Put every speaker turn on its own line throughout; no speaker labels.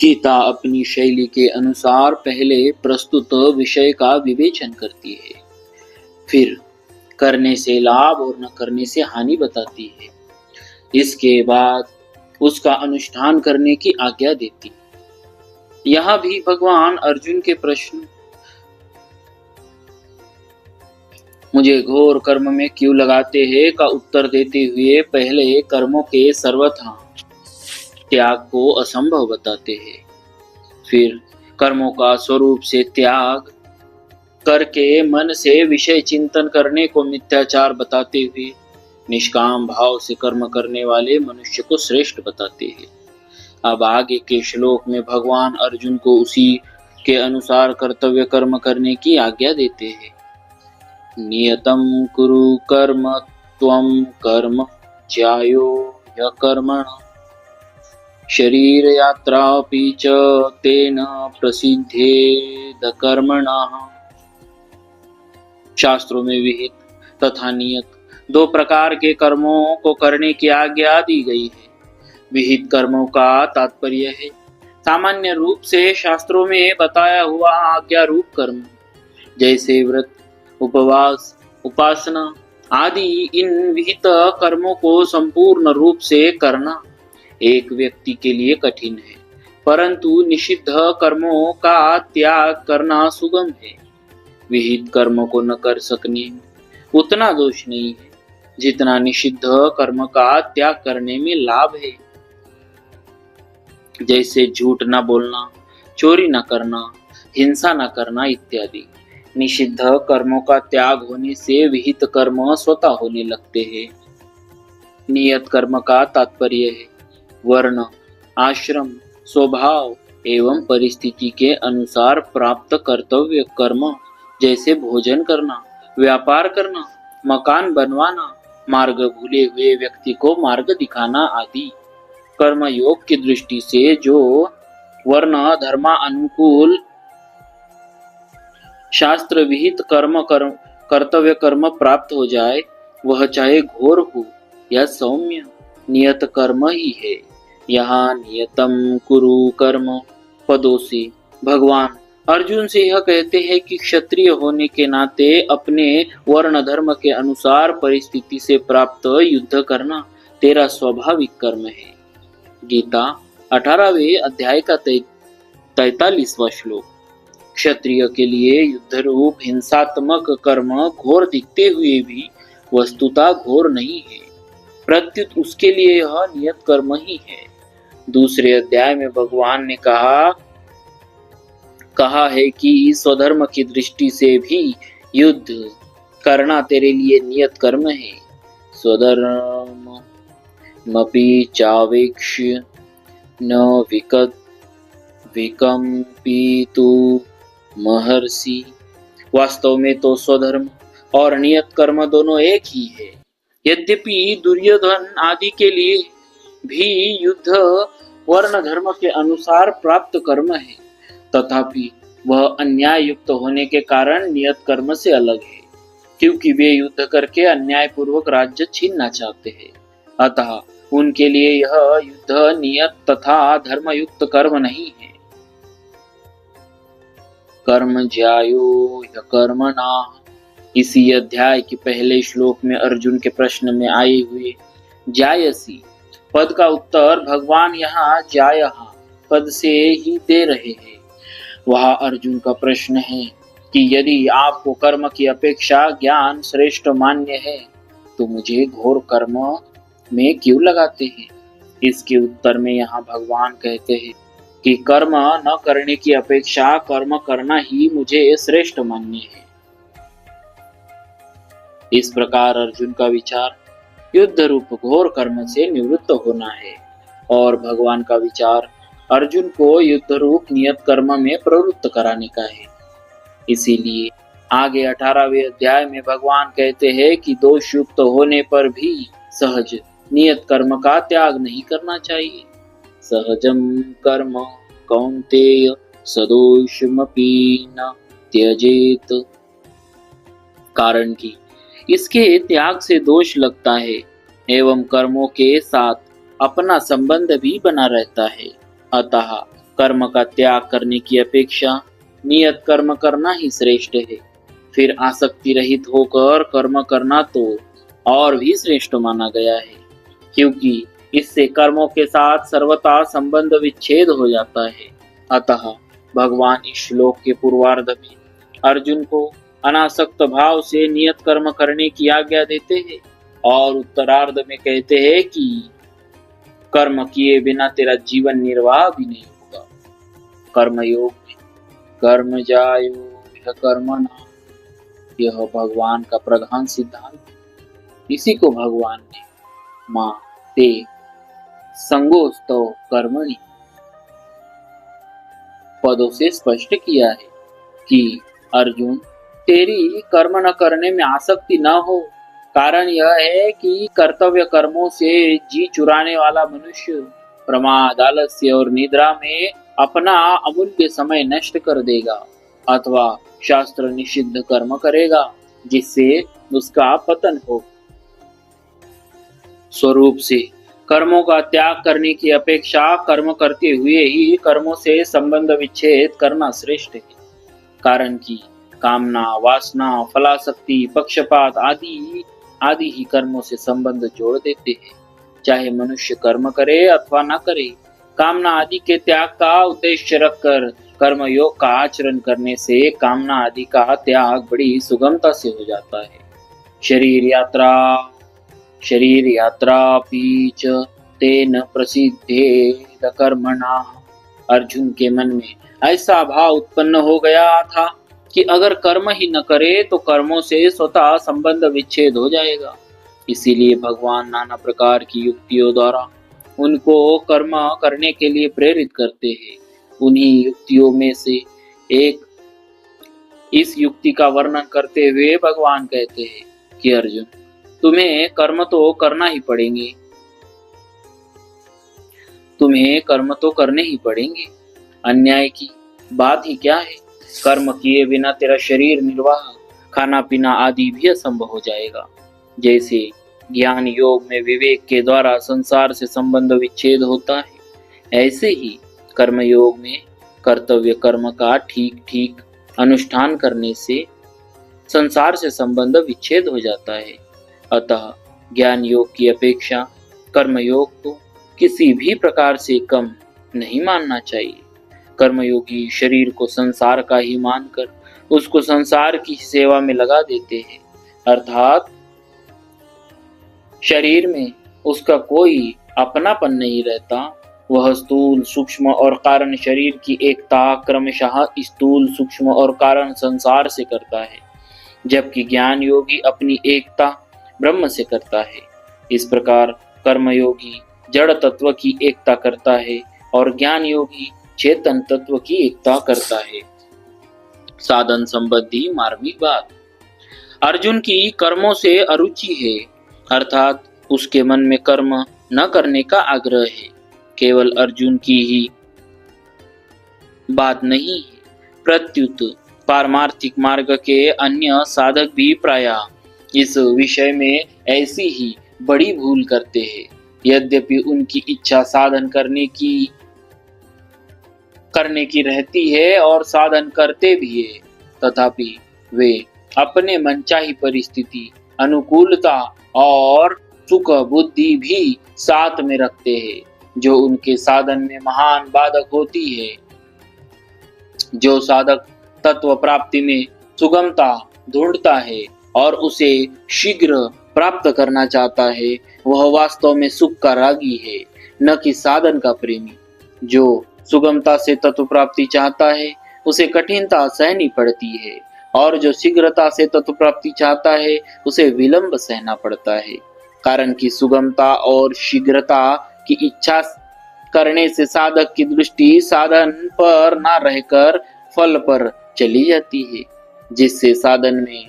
गीता अपनी शैली के अनुसार पहले प्रस्तुत विषय का विवेचन करती है, फिर करने से लाभ और न करने से हानि बताती है। इसके बाद उसका अनुष्ठान करने की आज्ञा देती है। यहाँ भी भगवान अर्जुन के प्रश्न मुझे घोर कर्म में क्यों लगाते हैं का उत्तर देते हुए पहले कर्मों के सर्वथा त्याग को असंभव बताते हैं, फिर कर्मों का स्वरूप से त्याग करके मन से विषय चिंतन करने को मिथ्याचार बताते हुए निष्काम भाव से कर्म करने वाले मनुष्य को श्रेष्ठ बताते हैं। अब आगे के श्लोक में भगवान अर्जुन को उसी के अनुसार कर्तव्य कर्म करने की आज्ञा देते हैं। नियतं कुरु कर्म त्वं कर्म ज्यायो ह्यकर्मणः शरीर यात्रापि च तेन प्रसिद्धेद कर्मणः। शास्त्रों में विहित तथा नियत दो प्रकार के कर्मों को करने की आज्ञा दी गई है। विहित कर्मों का तात्पर्य है सामान्य रूप से शास्त्रों में बताया हुआ आज्ञा रूप कर्म, जैसे व्रत, उपवास, उपासना आदि। इन विहित कर्मों को संपूर्ण रूप से करना एक व्यक्ति के लिए कठिन है, परंतु निषिद्ध कर्मों का त्याग करना सुगम है। विहित कर्मों को न कर सकने उतना दोष नहीं है जितना निषिद्ध कर्म का त्याग करने में लाभ है, जैसे झूठ न बोलना, चोरी न करना, हिंसा न करना इत्यादि। निषिद्ध कर्मों का त्याग होने से विहित कर्म स्वतः होने लगते हैं। नियत कर्म का तात्पर्य है वर्ण, आश्रम, स्वभाव एवं परिस्थिति के अनुसार प्राप्त कर्तव्य कर्म, जैसे भोजन करना, व्यापार करना, मकान बनवाना, मार्ग भूले हुए व्यक्ति को मार्ग दिखाना आदि। कर्म योग की दृष्टि से जो वर्ण धर्मानुकूल शास्त्र विहित कर्तव्य कर्म प्राप्त हो जाए, वह चाहे घोर हो या सौम्य नियत कर्म ही है। यहाँ नियतम कुरु कर्म पदों से भगवान अर्जुन से यह कहते हैं कि क्षत्रिय होने के नाते अपने वर्ण धर्म के अनुसार परिस्थिति से प्राप्त युद्ध करना तेरा स्वाभाविक कर्म है। गीता 18वें अध्याय का 43वां श्लोक। क्षत्रिय के लिए युद्ध रूप हिंसात्मक कर्म घोर दिखते हुए भी वस्तुतः घोर नहीं है, प्रत्युत उसके लिए यह नियत कर्म ही है। दूसरे अध्याय में भगवान ने कहा है कि स्वधर्म की दृष्टि से भी युद्ध करना तेरे लिए नियत कर्म है। स्वधर्म मपि चावेक्ष्य न विकम्पितु महर्षि। वास्तव में तो स्वधर्म और नियत कर्म दोनों एक ही है। यद्यपि दुर्योधन आदि के लिए भी युद्ध वर्ण धर्म के अनुसार प्राप्त कर्म है, तथापि वह अन्याय युक्त होने के कारण नियत कर्म से अलग है, क्योंकि वे युद्ध करके अन्याय पूर्वक राज्य छीनना चाहते हैं। अतः उनके लिए यह युद्ध नियत तथा धर्मयुक्त कर्म नहीं है। कर्म ज्यायो ह्यकर्मणः। इसी अध्याय के पहले श्लोक में अर्जुन के प्रश्न में आए हुए जायसी पद का उत्तर भगवान यहाँ जायः पद से ही दे रहे हैं। वह अर्जुन का प्रश्न है कि यदि आपको कर्म की अपेक्षा ज्ञान श्रेष्ठ मान्य है तो मुझे घोर कर्म में क्यों लगाते हैं। इसके उत्तर में यहाँ भगवान कहते हैं कि कर्म न करने की अपेक्षा कर्म करना ही मुझे श्रेष्ठ मान्य है। इस प्रकार अर्जुन का विचार युद्ध रूप घोर कर्म से निवृत्त होना है और भगवान का विचार अर्जुन को युद्ध रूप नियत कर्म में प्रवृत्त कराने का है। इसीलिए आगे 18वें अध्याय में भगवान कहते हैं कि दोष युक्त होने पर भी सहज नियत कर्म का त्याग नहीं करना चाहिए। सहजम कर्म कौन्तेय सदोषमपि न त्यजेत। कारण कि इसके त्याग से दोष लगता है एवं कर्मों के साथ अपना संबंध भी बना रहता है। अतः कर्म का त्याग करने की अपेक्षा नियत कर्म करना ही श्रेष्ठ है। फिर आसक्ति रहित होकर कर्म करना तो और भी श्रेष्ठ माना गया है, क्योंकि इससे कर्मों के साथ सर्वथा संबंध विच्छेद हो जाता है। अतः भगवान इस श्लोक के पूर्वार्ध में अर्जुन को अनासक्त भाव से नियत कर्म करने की आज्ञा देते हैं और उत्तरार्ध में कहते हैं कि कर्म किए बिना तेरा जीवन निर्वाह भी नहीं होगा। कर्मयोग में कर्म जायो यह कर्मणा, यह भगवान का प्रधान सिद्धांत है। इसी को भगवान ने मां ते संगोस्तव कर्मणि पदों से स्पष्ट किया है कि अर्जुन, तेरी कर्म न करने में आसक्ति न हो। कारण यह है कि कर्तव्य कर्मों से जी चुराने वाला मनुष्य प्रमाद, आलस्य और निद्रा में अपना अमूल्य समय नष्ट कर देगा अथवा शास्त्र निषिद्ध कर्म करेगा, जिससे उसका पतन हो। स्वरूप से कर्मों का त्याग करने की अपेक्षा कर्म करते हुए ही कर्मों से संबंध विच्छेद करना श्रेष्ठ है। कारण कि कामना, वासना, फलासक्ति, पक्षपात आदि ही कर्मों से संबंध जोड़ देते हैं। चाहे मनुष्य कर्म करे अथवा न करे, कामना आदि के त्याग का उद्देश्य रखकर कर्मयोग का आचरण करने से कामना आदि का त्याग बड़ी सुगमता से हो जाता है। शरीर यात्रा पीच तेन प्रसिद्धेद कर्मणा। अर्जुन के मन में ऐसा भाव उत्पन्न हो गया था कि अगर कर्म ही न करे तो कर्मों से स्वतः संबंध विच्छेद हो जाएगा। इसीलिए भगवान नाना प्रकार की युक्तियों द्वारा उनको कर्म करने के लिए प्रेरित करते हैं। उन्हीं युक्तियों में से एक इस युक्ति का वर्णन करते हुए भगवान कहते हैं कि अर्जुन, तुम्हें कर्म तो करना ही पड़ेंगे, तुम्हें कर्म तो करने ही पड़ेंगे। अन्याय की बात ही क्या है। कर्म किए बिना तेरा शरीर निर्वाह, खाना पीना आदि भी असंभव हो जाएगा। जैसे ज्ञान योग में विवेक के द्वारा संसार से संबंध विच्छेद होता है, ऐसे ही कर्म योग में कर्तव्य कर्म का ठीक ठीक अनुष्ठान करने से संसार से संबंध विच्छेद हो जाता है। अतः ज्ञान योग की अपेक्षा कर्मयोग को किसी भी प्रकार से कम नहीं मानना चाहिए। कर्मयोगी शरीर को संसार का ही मानकर उसको संसार की सेवा में लगा देते हैं, अर्थात शरीर में उसका कोई अपनापन नहीं रहता। वह स्थूल, सूक्ष्म और कारण शरीर की एकता क्रमशः स्थूल, सूक्ष्म और कारण संसार से करता है, जबकि ज्ञान योगी अपनी एकता ब्रह्म से करता है। इस प्रकार कर्मयोगी जड़ तत्व की एकता करता है और ज्ञान योगी चेतन तत्व की एकता करता है। साधन संबंधी मार्मिक बात। अर्जुन की कर्मों से अरुचि है, अर्थात उसके मन में कर्म न करने का आग्रह है। केवल अर्जुन की ही बात नहीं है, प्रत्युत पारमार्थिक मार्ग के अन्य साधक भी प्रायः इस विषय में ऐसी ही बड़ी भूल करते हैं। यद्यपि उनकी इच्छा साधन करने की रहती है और साधन करते भी है, तथापि वे अपने मनचाही परिस्थिति, अनुकूलता और सुख बुद्धि भी साथ में रखते हैं, जो उनके साधन में महान बाधक होती है। जो साधक तत्व प्राप्ति में सुगमता ढूंढता है और उसे शीघ्र प्राप्त करना चाहता है, वह वास्तव में सुख का रागी है, न कि साधन का प्रेमी। जो सुगमता से तत्व प्राप्ति चाहता है, उसे कठिनता सहनी पड़ती है, और जो शीघ्रता से तत्व प्राप्ति चाहता है, उसे विलंब सहना पड़ता है। कारण कि सुगमता और शीघ्रता की इच्छा करने से साधक की दृष्टि साधन पर न रहकर फल पर चली जाती है, जिससे साधन में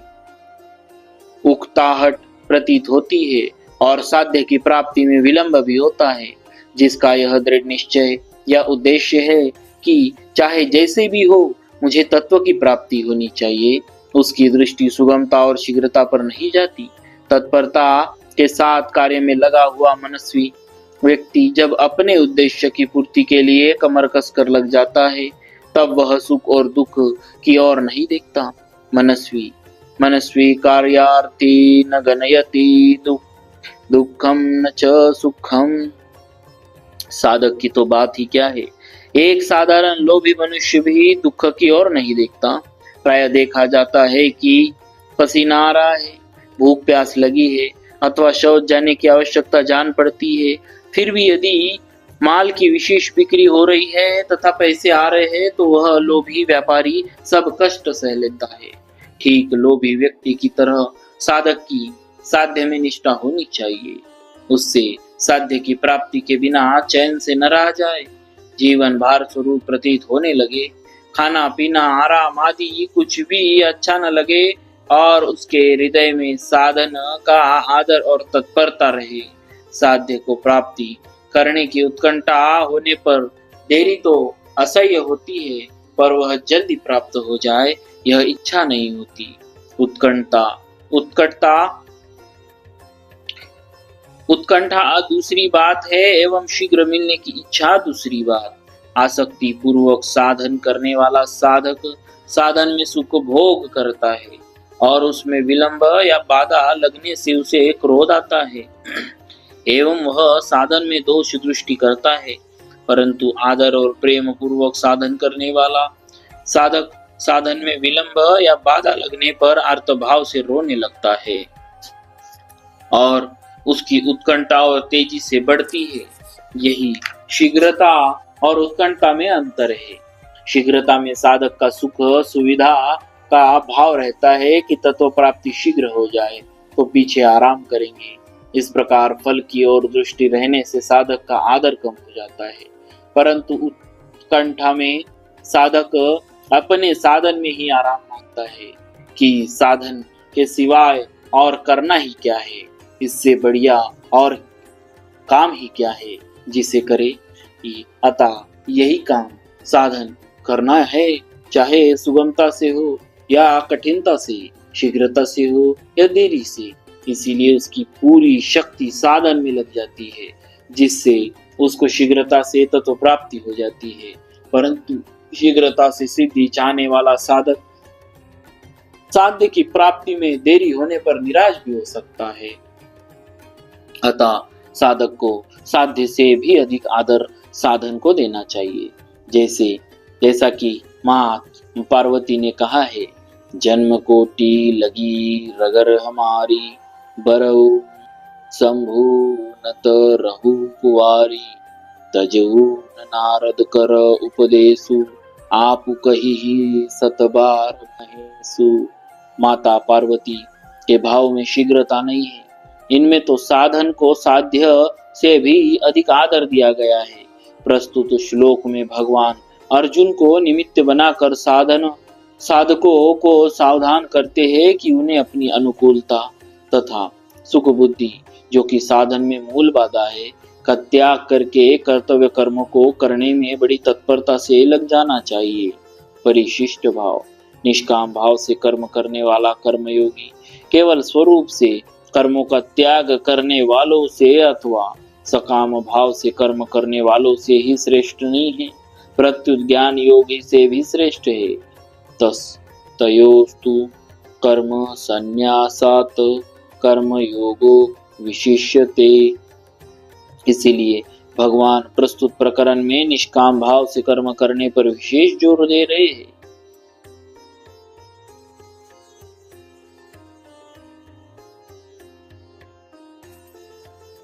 उकताहट प्रतीत होती है और साध्य की प्राप्ति में विलंब भी होता है, जिसका यह दृढ़ निश्चय या उद्देश्य है कि चाहे जैसे भी हो मुझे तत्व की प्राप्ति होनी चाहिए। उसकी दृष्टि सुगमता और शीघ्रता पर नहीं जाती। तत्परता के साथ कार्य में लगा हुआ मनस्वी व्यक्ति जब अपने उद्देश्य की पूर्ति के लिए कमर कसकर लग जाता है, तब वह सुख और दुख की ओर नहीं देखता। मनस्वी मनस्वी कार्यार्थी न गणयति दुखम न च सुखम। साधक की तो बात ही क्या है। एक साधारण लोभी मनुष्य भी दुख की ओर नहीं देखता। प्राय देखा जाता है कि पसीना आ रहा है, भूख प्यास लगी है अथवा शौच जाने की आवश्यकता जान पड़ती है, फिर भी यदि माल की विशेष बिक्री हो रही है तथा पैसे आ रहे हैं तो वह लोभी व्यापारी सब कष्ट सह लेता है। ठीक लोभी व्यक्ति की तरह साधक की साध्य में निष्ठा होनी चाहिए। उससे साध्य की प्राप्ति के बिना चैन से न रहा जाए। जीवन भार स्वरूप प्रतीत होने लगे, खाना पीना आराम आदि कुछ भी अच्छा न लगे और उसके हृदय में साधन का आदर और तत्परता रहे। साध्य को प्राप्ति करने की उत्कंठा होने पर देरी तो असह्य होती है, पर वह जल्दी प्राप्त हो जाए यह इच्छा नहीं होती। उत्कंठा दूसरी बात है एवं शीघ्र मिलने की इच्छा दूसरी बात। आसक्ति पूर्वक साधन करने वाला साधक साधन में सुख भोग करता है और उसमें विलंब या बाधा लगने से उसे क्रोध आता है एवं वह साधन में दोष दृष्टि करता है। परंतु आदर और प्रेम पूर्वक साधन करने वाला साधक साधन में विलंब या बाधा लगने पर आर्तभाव से रोने लगता है और उसकी उत्कंठा और तेजी से बढ़ती है। यही शीघ्रता और उत्कंठा में अंतर है। शीघ्रता में साधक का सुख सुविधा का भाव रहता है कि तत्व प्राप्ति शीघ्र हो जाए तो पीछे आराम करेंगे। इस प्रकार फल की ओर दृष्टि रहने से साधक का आदर कम हो जाता है। परंतु उत्कंठा में साधक अपने साधन में ही आराम मानता है कि साधन के सिवाय और करना ही क्या है, इससे बढ़िया और काम ही क्या है जिसे करे। अतः यही काम साधन करना है, चाहे सुगमता से हो या कठिनता से, शीघ्रता से हो या देरी से। इसीलिए उसकी पूरी शक्ति साधन में लग जाती है, जिससे उसको शीघ्रता से तत्व प्राप्ति हो जाती है। परंतु शीघ्रता से सिद्धि चाहने वाला साधक साध्य की प्राप्ति में देरी होने पर निराश भी हो सकता है। अतः साधक को साध्य से भी अधिक आदर साधन को देना चाहिए। जैसा कि मां पार्वती ने कहा है, जन्म कोटि लगी रगर हमारी, बरऊ शंभु नत रहु कुवारी, तजऊ नारद कर उपदेशु, आप कही सतबार महेशु। माता पार्वती के भाव में शीघ्रता नहीं है। इनमें तो साधन को साध्य से भी अधिक आदर दिया गया है। प्रस्तुत श्लोक में भगवान अर्जुन को निमित्त बनाकर साधकों को सावधान करते हैं कि उन्हें अपनी अनुकूलता तथा सुख बुद्धि, जो कि साधन में मूल बाधा है, का त्याग करके कर्तव्य कर्मों को करने में बड़ी तत्परता से लग जाना चाहिए। परिशिष्ट भाव, निष्काम भाव से कर्म करने वाला कर्मयोगी केवल स्वरूप से कर्मों का त्याग करने वालों से अथवा सकाम भाव से कर्म करने वालों से ही श्रेष्ठ नहीं है, प्रत्युत ज्ञान योगी से भी श्रेष्ठ है। तयोस्तु कर्म संन्यासात् कर्म योगो विशिष्यते। इसीलिए भगवान प्रस्तुत प्रकरण में निष्काम भाव से कर्म करने पर विशेष जोर दे रहे हैं।